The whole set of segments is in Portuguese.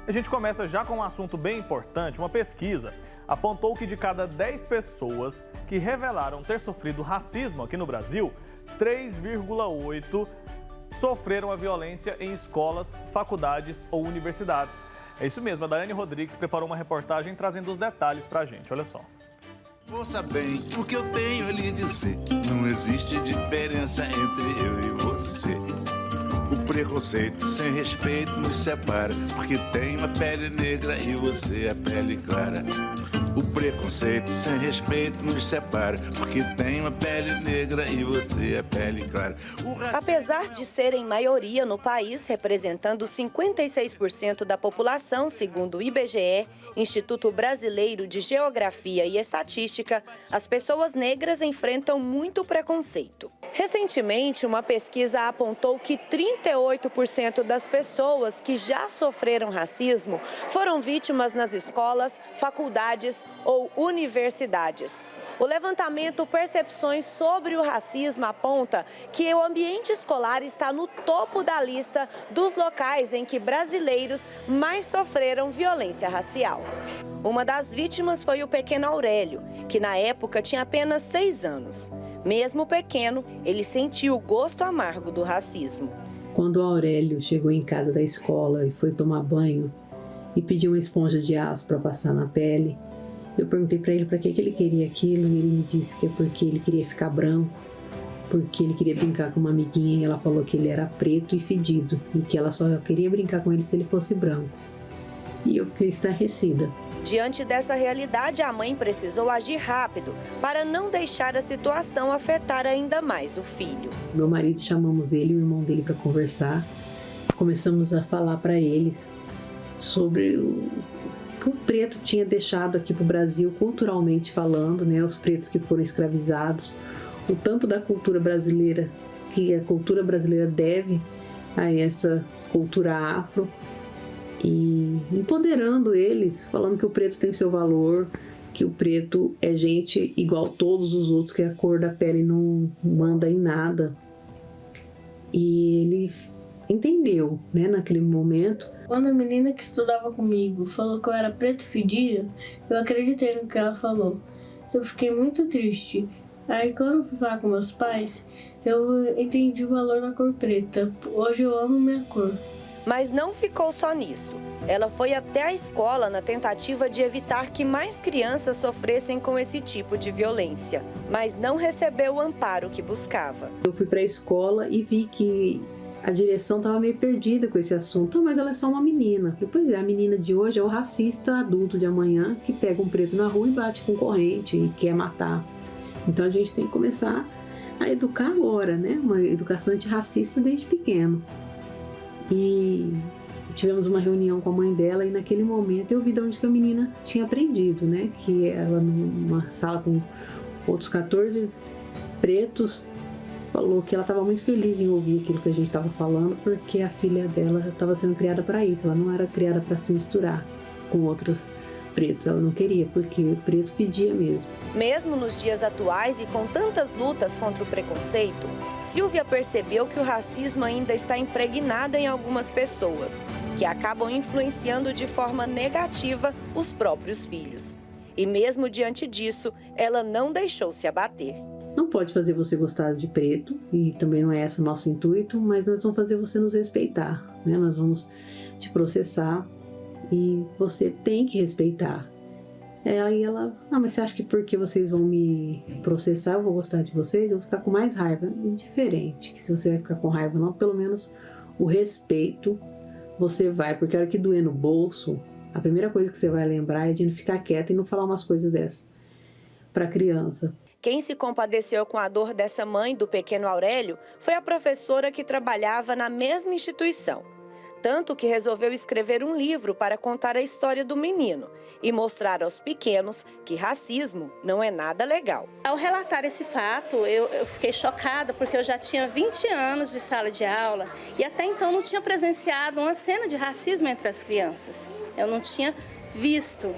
A gente começa já com um assunto bem importante. Uma pesquisa apontou que de cada 10 pessoas que revelaram ter sofrido racismo aqui no Brasil, 3,8 sofreram a violência em escolas, faculdades ou universidades. É isso mesmo, a Daiane Rodrigues preparou uma reportagem trazendo os detalhes pra gente, olha só. Ouça bem o que eu tenho a lhe dizer, não existe diferença entre eu e você. O preconceito sem respeito nos separa, porque tem uma pele negra e você a pele clara. O preconceito sem respeito nos separa, porque tem uma pele negra e você a pele clara. Apesar de serem maioria no país, representando 56% da população, segundo o IBGE, Instituto Brasileiro de Geografia e Estatística, as pessoas negras enfrentam muito preconceito. Recentemente, uma pesquisa apontou que 38% das pessoas que já sofreram racismo foram vítimas nas escolas, faculdades ou universidades. O levantamento Percepções sobre o Racismo aponta que o ambiente escolar está no topo da lista dos locais em que brasileiros mais sofreram violência racial. Uma das vítimas foi o pequeno Aurélio, que na época tinha apenas 6 anos. Mesmo pequeno, ele sentiu o gosto amargo do racismo. Quando o Aurélio chegou em casa da escola e foi tomar banho e pediu uma esponja de aço para passar na pele, eu perguntei para ele para que ele queria aquilo e ele me disse que é porque ele queria ficar branco, porque ele queria brincar com uma amiguinha e ela falou que ele era preto e fedido e que ela só queria brincar com ele se ele fosse branco. E eu fiquei estarrecida. Diante dessa realidade, a mãe precisou agir rápido para não deixar a situação afetar ainda mais o filho. Meu marido, chamamos ele e o irmão dele para conversar. Começamos a falar para eles sobre o que o preto tinha deixado aqui para o Brasil, culturalmente falando, né? Os pretos que foram escravizados, o tanto da cultura brasileira, que a cultura brasileira deve a essa cultura afro, e empoderando eles, falando que o preto tem seu valor, que o preto é gente igual a todos os outros, que a cor da pele não manda em nada. E ele entendeu, né, naquele momento. Quando a menina que estudava comigo falou que eu era preto fedido, eu acreditei no que ela falou. Eu fiquei muito triste. Aí quando eu fui falar com meus pais, eu entendi o valor da cor preta. Hoje eu amo minha cor. Mas não ficou só nisso. Ela foi até a escola na tentativa de evitar que mais crianças sofressem com esse tipo de violência, mas não recebeu o amparo que buscava. Eu fui para a escola e vi que a direção estava meio perdida com esse assunto. Mas ela é só uma menina. Pois é, a menina de hoje é o racista adulto de amanhã que pega um preto na rua e bate com corrente e quer matar. Então a gente tem que começar a educar agora, né? Uma educação antirracista desde pequeno. E tivemos uma reunião com a mãe dela e naquele momento eu vi de onde que a menina tinha aprendido, né? Que ela, numa sala com outros 14 pretos, falou que ela estava muito feliz em ouvir aquilo que a gente estava falando, porque a filha dela estava sendo criada para isso. Ela não era criada para se misturar com outros pretos, ela não queria, porque o preto fedia mesmo. Mesmo nos dias atuais e com tantas lutas contra o preconceito, Silvia percebeu que o racismo ainda está impregnado em algumas pessoas, que acabam influenciando de forma negativa os próprios filhos. E mesmo diante disso, ela não deixou se abater. Não pode fazer você gostar de preto, e também não é esse o nosso intuito, mas nós vamos fazer você nos respeitar, né? Nós vamos te processar e você tem que respeitar. Aí ela, mas você acha que porque vocês vão me processar, eu vou gostar de vocês? Eu vou ficar com mais raiva. Indiferente, que se você vai ficar com raiva não, pelo menos o respeito você vai, porque a hora que doer no bolso, a primeira coisa que você vai lembrar é de não ficar quieta e não falar umas coisas dessas para a criança. Quem se compadeceu com a dor dessa mãe do pequeno Aurélio foi a professora que trabalhava na mesma instituição. Tanto que resolveu escrever um livro para contar a história do menino e mostrar aos pequenos que racismo não é nada legal. Ao relatar esse fato, eu fiquei chocada, porque eu já tinha 20 anos de sala de aula e até então não tinha presenciado uma cena de racismo entre as crianças. Eu não tinha visto.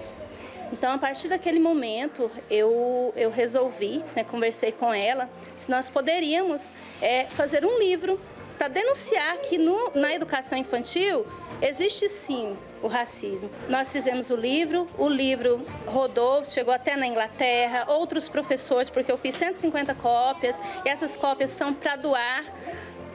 Então, a partir daquele momento, eu resolvi, conversei com ela, se nós poderíamos fazer um livro para denunciar que na educação infantil existe sim o racismo. Nós fizemos o livro rodou, chegou até na Inglaterra, outros professores, porque eu fiz 150 cópias, e essas cópias são para doar,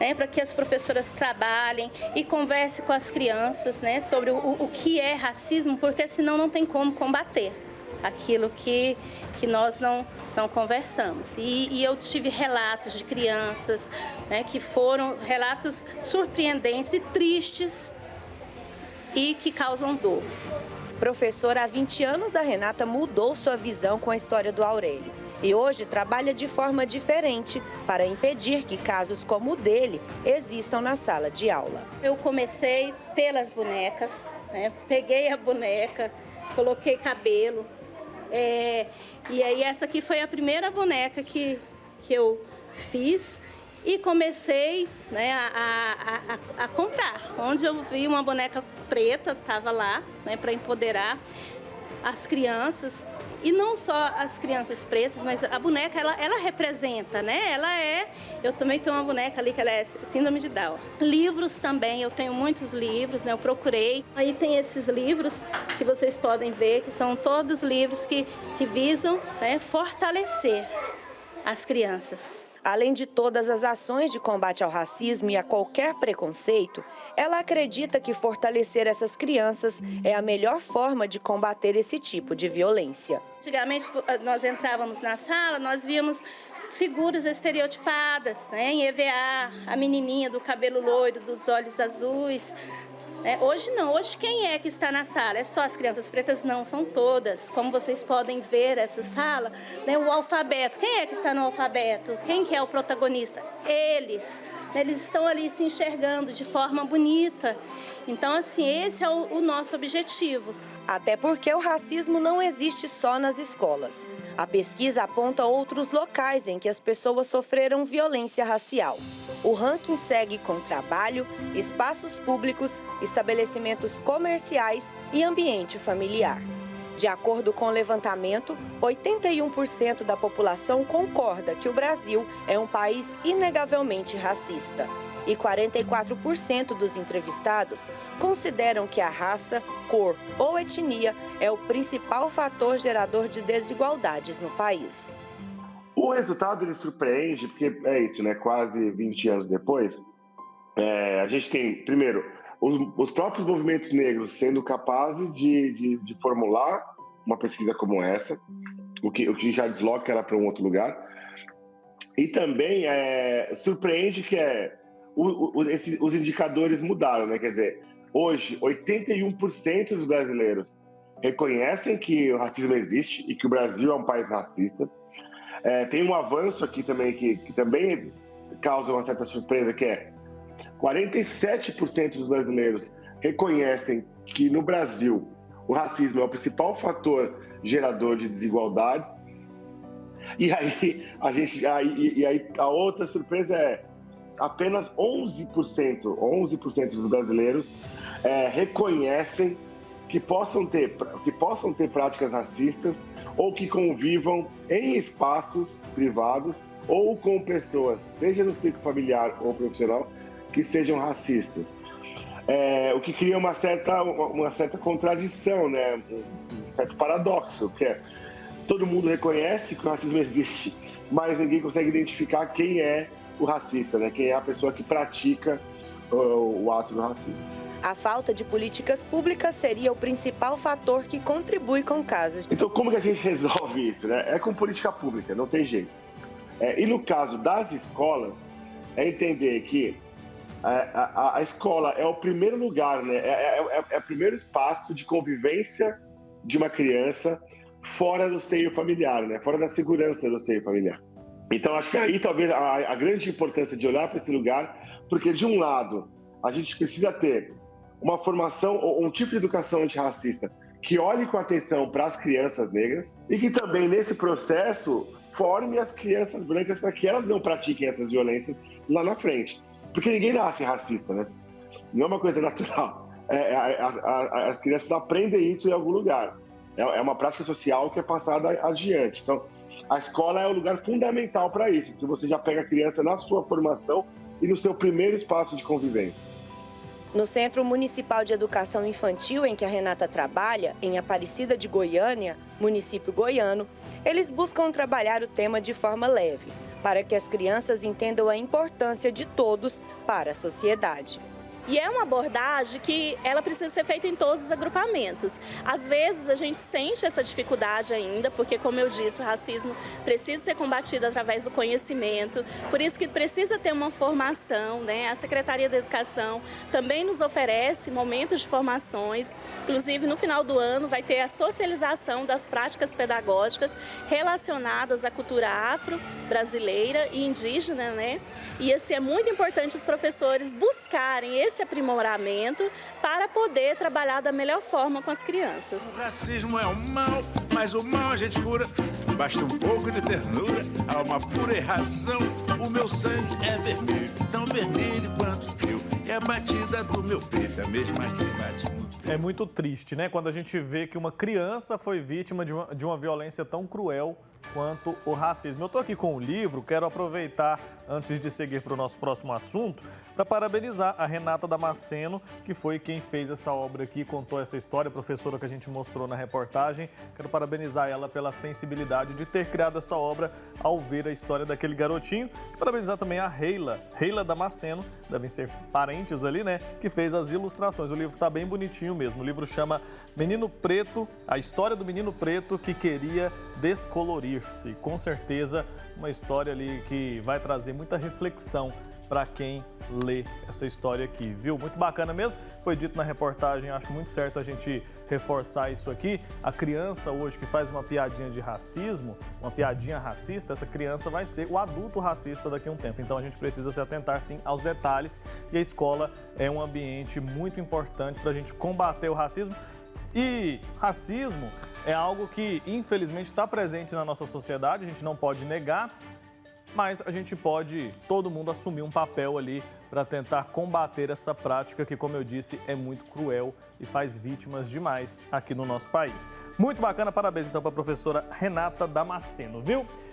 né, para que as professoras trabalhem e conversem com as crianças, né, sobre o que é racismo, porque senão não tem como combater aquilo que nós não conversamos. E eu tive relatos de crianças, né, que foram relatos surpreendentes e tristes e que causam dor. Professora há 20 anos, a Renata mudou sua visão com a história do Aurélio. E hoje trabalha de forma diferente para impedir que casos como o dele existam na sala de aula. Eu comecei pelas bonecas, né? Peguei a boneca, coloquei cabelo. E aí essa aqui foi a primeira boneca que eu fiz. E comecei, né, a comprar. Onde eu vi uma boneca preta, estava lá, né, para empoderar as crianças. E não só as crianças pretas, mas a boneca, ela representa, né? Eu também tenho uma boneca ali que ela é síndrome de Down. Livros também, eu tenho muitos livros, né? Eu procurei. Aí tem esses livros que vocês podem ver, que são todos livros que visam, né, fortalecer as crianças. Além de todas as ações de combate ao racismo e a qualquer preconceito, ela acredita que fortalecer essas crianças é a melhor forma de combater esse tipo de violência. Antigamente, nós entrávamos na sala, nós víamos figuras estereotipadas, né, em EVA, a menininha do cabelo loiro, dos olhos azuis. Hoje não, hoje quem é que está na sala? É só as crianças pretas? Não, são todas. Como vocês podem ver essa sala, né, o alfabeto. Quem é que está no alfabeto? Quem que é o protagonista? Eles. Eles estão ali se enxergando de forma bonita. Então, assim, esse é o nosso objetivo. Até porque o racismo não existe só nas escolas. A pesquisa aponta outros locais em que as pessoas sofreram violência racial. O ranking segue com trabalho, espaços públicos, estabelecimentos comerciais e ambiente familiar. De acordo com o levantamento, 81% da população concorda que o Brasil é um país inegavelmente racista. E 44% dos entrevistados consideram que a raça, cor ou etnia é o principal fator gerador de desigualdades no país. O resultado ele surpreende, porque é isso, né? Quase 20 anos depois, a gente tem, primeiro, os próprios movimentos negros sendo capazes de formular uma pesquisa como essa, o que já desloca ela para um outro lugar. E também surpreende que os indicadores mudaram, né? Quer dizer, hoje, 81% dos brasileiros reconhecem que o racismo existe e que o Brasil é um país racista. Tem um avanço aqui também que também causa uma certa surpresa, que é 47% dos brasileiros reconhecem que no Brasil o racismo é o principal fator gerador de desigualdades. E aí a outra surpresa é apenas 11% dos brasileiros reconhecem que possam ter práticas racistas ou que convivam em espaços privados ou com pessoas, seja no ciclo familiar ou profissional, que sejam racistas. O que cria uma certa contradição, né? Um certo paradoxo, que é todo mundo reconhece que o racismo existe, mas ninguém consegue identificar quem é o racista, né? Quem é a pessoa que pratica o ato do racismo. A falta de políticas públicas seria o principal fator que contribui com casos. Então, como que a gente resolve isso, né? É com política pública, não tem jeito. E no caso das escolas, é entender que a escola é o primeiro lugar, né? É o primeiro espaço de convivência de uma criança fora do seio familiar, né? Fora da segurança do seio familiar. Então, acho que aí talvez a grande importância de olhar para esse lugar, porque de um lado, a gente precisa ter uma formação ou um tipo de educação antirracista que olhe com atenção para as crianças negras e que também, nesse processo, forme as crianças brancas para que elas não pratiquem essas violências lá na frente. Porque ninguém nasce racista, né? Não é uma coisa natural. As crianças aprendem isso em algum lugar. É uma prática social que é passada adiante. Então, a escola é o lugar fundamental para isso, porque você já pega a criança na sua formação e no seu primeiro espaço de convivência. No Centro Municipal de Educação Infantil em que a Renata trabalha, em Aparecida de Goiânia, município goiano, eles buscam trabalhar o tema de forma leve, para que as crianças entendam a importância de todos para a sociedade. E é uma abordagem que ela precisa ser feita em todos os agrupamentos. Às vezes a gente sente essa dificuldade ainda, porque, como eu disse, o racismo precisa ser combatido através do conhecimento, por isso que precisa ter uma formação, né? A Secretaria da Educação também nos oferece momentos de formações, inclusive no final do ano vai ter a socialização das práticas pedagógicas relacionadas à cultura afro-brasileira e indígena, né? E assim, é muito importante os professores buscarem esse aprimoramento para poder trabalhar da melhor forma com as crianças. O racismo é um mal, mas o mal a gente cura. Basta um pouco de ternura, alma pura e razão. O meu sangue é vermelho, tão vermelho quanto o teu. É a batida do meu peito, a mesma que bate no teu. É muito triste, né? Quando a gente vê que uma criança foi vítima de uma violência tão cruel quanto o racismo. Eu estou aqui com o livro, quero aproveitar, antes de seguir para o nosso próximo assunto, para parabenizar a Renata Damasceno, que foi quem fez essa obra aqui, contou essa história, a professora que a gente mostrou na reportagem. Quero parabenizar ela pela sensibilidade de ter criado essa obra ao ver a história daquele garotinho. E parabenizar também a Reila Damasceno, devem ser parentes ali, né, que fez as ilustrações. O livro está bem bonitinho mesmo. O livro chama Menino Preto, a história do menino preto que queria descolorir-se. Com certeza, uma história ali que vai trazer muita reflexão para quem lê essa história aqui, viu? Muito bacana mesmo. Foi dito na reportagem, acho muito certo a gente reforçar isso aqui. A criança hoje que faz uma piadinha de racismo, uma piadinha racista, essa criança vai ser o adulto racista daqui a um tempo. Então a gente precisa se atentar sim aos detalhes e a escola é um ambiente muito importante para a gente combater o racismo. E racismo é algo que, infelizmente, está presente na nossa sociedade, a gente não pode negar, mas a gente pode, todo mundo, assumir um papel ali para tentar combater essa prática que, como eu disse, é muito cruel e faz vítimas demais aqui no nosso país. Muito bacana, parabéns então para a professora Renata Damasceno, viu?